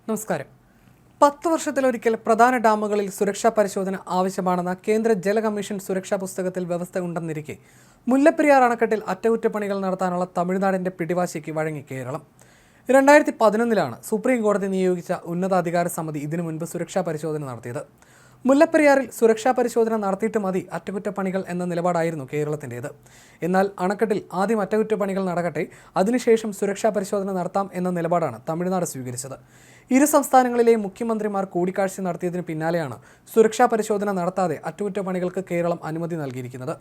നമസ്കാരം. 10 വർഷത്തിലൊരിക്കൽ പ്രധാന ഡാമുകളിൽ സുരക്ഷാ പരിശോധന ആവശ്യമാണെന്ന കേന്ദ്ര ജല കമ്മീഷൻ സുരക്ഷാ പുസ്തകത്തിൽ വ്യവസ്ഥ ഉണ്ടെന്നിരിക്കെ മുല്ലപ്പെരിയാർ അണക്കെട്ടിൽ അറ്റകുറ്റപ്പണികൾ നടത്താനുള്ള തമിഴ്നാടിന്റെ പിടിവാശിക്ക് വഴങ്ങി കേരളം. 2011 സുപ്രീം കോടതി നിയോഗിച്ച ഉന്നതാധികാര സമിതി ഇതിനു മുൻപ് സുരക്ഷാ പരിശോധന നടത്തിയത്. മുല്ലപ്പെരിയാറിൽ സുരക്ഷാ പരിശോധന നടത്തിയിട്ട് മതി അറ്റകുറ്റപ്പണികൾ എന്ന നിലപാടായിരുന്നു കേരളത്തിൻ്റേത്. എന്നാൽ അണക്കെട്ടിൽ ആദ്യം അറ്റകുറ്റപ്പണികൾ നടക്കട്ടെ, അതിനുശേഷം സുരക്ഷാ പരിശോധന നടത്താം എന്ന നിലപാടാണ് തമിഴ്നാട് സ്വീകരിച്ചത്. ഇരു സംസ്ഥാനങ്ങളിലെ മുഖ്യമന്ത്രിമാർ കൂടിക്കാഴ്ച നടത്തിയതിന് പിന്നാലെയാണ് സുരക്ഷാ പരിശോധന നടത്താതെ അറ്റകുറ്റപ്പണികൾക്ക് കേരളം അനുമതി നൽകിയിരിക്കുന്നത്.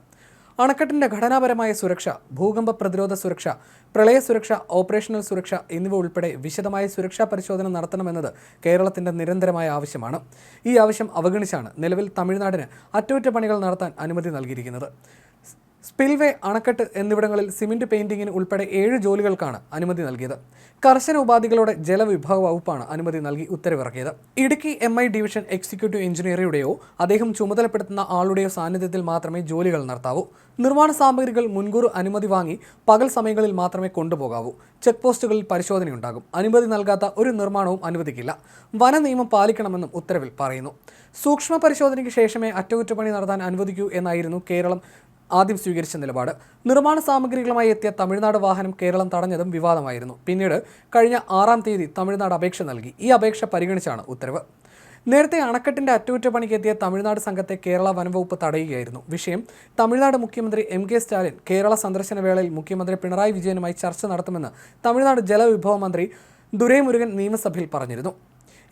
അണക്കെട്ടിന്റെ ഘടനാപരമായ സുരക്ഷ, ഭൂകമ്പ പ്രതിരോധ സുരക്ഷ, പ്രളയ സുരക്ഷ, ഓപ്പറേഷണൽ സുരക്ഷ എന്നിവ ഉൾപ്പെടെ വിശദമായ സുരക്ഷാ പരിശോധന നടത്തണമെന്നത് കേരളത്തിന്റെ നിരന്തരമായ ആവശ്യമാണ്. ഈ ആവശ്യം അവഗണിച്ചാണ് നിലവിൽ തമിഴ്നാടിന് അറ്റകുറ്റപ്പണികൾ നടത്താൻ അനുമതി നൽകിയിരിക്കുന്നത്. സ്പിൽവേ, അണക്കെട്ട് എന്നിവിടങ്ങളിൽ സിമന്റ് പെയിന്റിങ്ങിന് ഉൾപ്പെടെ 7 ജോലികൾക്കാണ് അനുമതി നൽകിയത്. കർശന ഉപാധികളോടെ ജലവിഭവ വകുപ്പാണ് അനുമതി നൽകി ഉത്തരവിറക്കിയത്. ഇടുക്കി MI ഡിവിഷൻ എക്സിക്യൂട്ടീവ് എഞ്ചിനീയറുടെയോ അദ്ദേഹം ചുമതലപ്പെടുത്തുന്ന ആളുടെയോ സാന്നിധ്യത്തിൽ മാത്രമേ ജോലികൾ നടത്താവൂ. നിർമ്മാണ സാമഗ്രികൾ മുൻകൂർ അനുമതി വാങ്ങി പകൽ സമയങ്ങളിൽ മാത്രമേ കൊണ്ടുപോകാവൂ. ചെക്ക് പോസ്റ്റുകളിൽ പരിശോധനയുണ്ടാകും. അനുമതി നൽകാത്ത ഒരു നിർമ്മാണവും അനുവദിക്കില്ല. വന നിയമം പാലിക്കണമെന്നും ഉത്തരവിൽ പറയുന്നു. സൂക്ഷ്മ പരിശോധനയ്ക്ക് ശേഷമേ അറ്റകുറ്റപ്പണി നടത്താൻ അനുവദിക്കൂ എന്നായിരുന്നു കേരളം ആദ്യം സ്വീകരിച്ച നിലപാട്. നിർമ്മാണ സാമഗ്രികളുമായി എത്തിയ തമിഴ്നാട് വാഹനം കേരളം തടഞ്ഞതും വിവാദമായിരുന്നു. പിന്നീട് കഴിഞ്ഞ 6-ാം തീയതി തമിഴ്നാട് അപേക്ഷ നൽകി. ഈ അപേക്ഷ പരിഗണിച്ചാണ് ഉത്തരവ്. നേരത്തെ അണക്കെട്ടിന്റെ അറ്റകുറ്റപ്പണിക്ക് എത്തിയ തമിഴ്നാട് സംഘത്തെ കേരള വനംവകുപ്പ് തടയുകയായിരുന്നു. വിഷയം തമിഴ്നാട് മുഖ്യമന്ത്രി MK സ്റ്റാലിൻ കേരള സന്ദർശന വേളയിൽ മുഖ്യമന്ത്രി പിണറായി വിജയനുമായി ചർച്ച നടത്തുമെന്ന് തമിഴ്നാട് ജലവിഭവ മന്ത്രി ദുരൈമുരുഗൻ നിയമസഭയിൽ പറഞ്ഞിരുന്നു.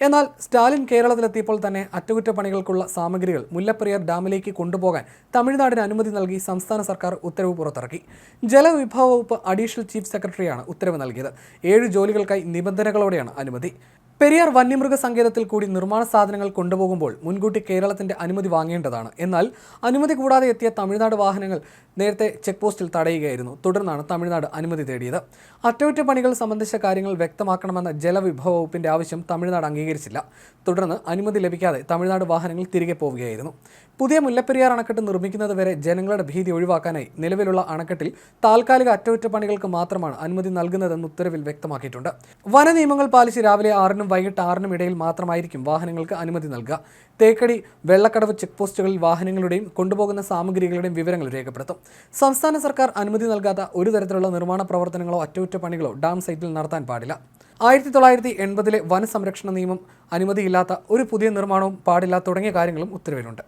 എന്നാൽ സ്റ്റാലിൻ കേരളത്തിലെത്തിയപ്പോൾ തന്നെ അറ്റകുറ്റപ്പണികൾക്കുള്ള സാമഗ്രികൾ മുല്ലപ്പെരിയാർ ഡാമിലേക്ക് കൊണ്ടുപോകാൻ തമിഴ്നാടിന് അനുമതി നൽകി സംസ്ഥാന സർക്കാർ ഉത്തരവ് പുറത്തിറക്കി. ജലവിഭവ വകുപ്പ് അഡീഷണൽ ചീഫ് സെക്രട്ടറിയാണ് ഉത്തരവ് നൽകിയത്. 7 ജോലികൾക്കായി നിബന്ധനകളോടെയാണ് അനുമതി. പെരിയാർ വന്യമൃഗ സങ്കേതത്തിൽ കൂടി നിർമ്മാണ സാധനങ്ങൾ കൊണ്ടുപോകുമ്പോൾ മുൻകൂട്ടി കേരളത്തിന്റെ അനുമതി വാങ്ങേണ്ടതാണ്. എന്നാൽ അനുമതി കൂടാതെ എത്തിയ തമിഴ്നാട് വാഹനങ്ങൾ നേരത്തെ ചെക്ക് പോസ്റ്റിൽ തടയുകയായിരുന്നു. തുടർന്നാണ് തമിഴ്നാട് അനുമതി തേടിയത്. അറ്റകുറ്റപ്പണികൾ സംബന്ധിച്ച കാര്യങ്ങൾ വ്യക്തമാക്കണമെന്ന ജലവിഭവ വകുപ്പിന്റെ ആവശ്യം തമിഴ്നാട് അംഗീകരിച്ചില്ല. തുടർന്ന് അനുമതി ലഭിക്കാതെ തമിഴ്നാട് വാഹനങ്ങൾ തിരികെ പോവുകയായിരുന്നു. പുതിയ മുല്ലപ്പെരിയാർ അണക്കെട്ട് നിർമ്മിക്കുന്നതുവരെ ജനങ്ങളുടെ ഭീതി ഒഴിവാക്കാനായി നിലവിലുള്ള അണക്കെട്ടിൽ താൽക്കാലിക അറ്റകുറ്റപ്പണികൾക്ക് മാത്രമാണ് അനുമതി നൽകുന്നതെന്ന് ഉത്തരവിൽ വ്യക്തമാക്കിയിട്ടുണ്ട്. വന നിയമങ്ങൾ പാലിച്ച് രാവിലെ 6-നും വൈകിട്ട് 6-നും ഇടയിൽ മാത്രമായിരിക്കും വാഹനങ്ങൾക്ക് അനുമതി നൽകുക. തേക്കടി, വെള്ളക്കടവ് ചെക്ക് പോസ്റ്റുകളിൽ വാഹനങ്ങളുടെയും കൊണ്ടുപോകുന്ന സാമഗ്രികളുടെയും വിവരങ്ങൾ രേഖപ്പെടുത്തും. സംസ്ഥാന സർക്കാർ അനുമതി നൽകാത്ത ഒരു തരത്തിലുള്ള നിർമ്മാണ പ്രവർത്തനങ്ങളോ അറ്റകുറ്റപ്പണികളോ ഡാം സൈറ്റിൽ നടത്താൻ പാടില്ല. 1980-ലെ വനസംരക്ഷണ നിയമം അനുമതിയില്ലാത്ത ഒരു പുതിയ നിർമ്മാണവും പാടില്ല തുടങ്ങിയ കാര്യങ്ങളും ഉത്തരവിലുണ്ട്.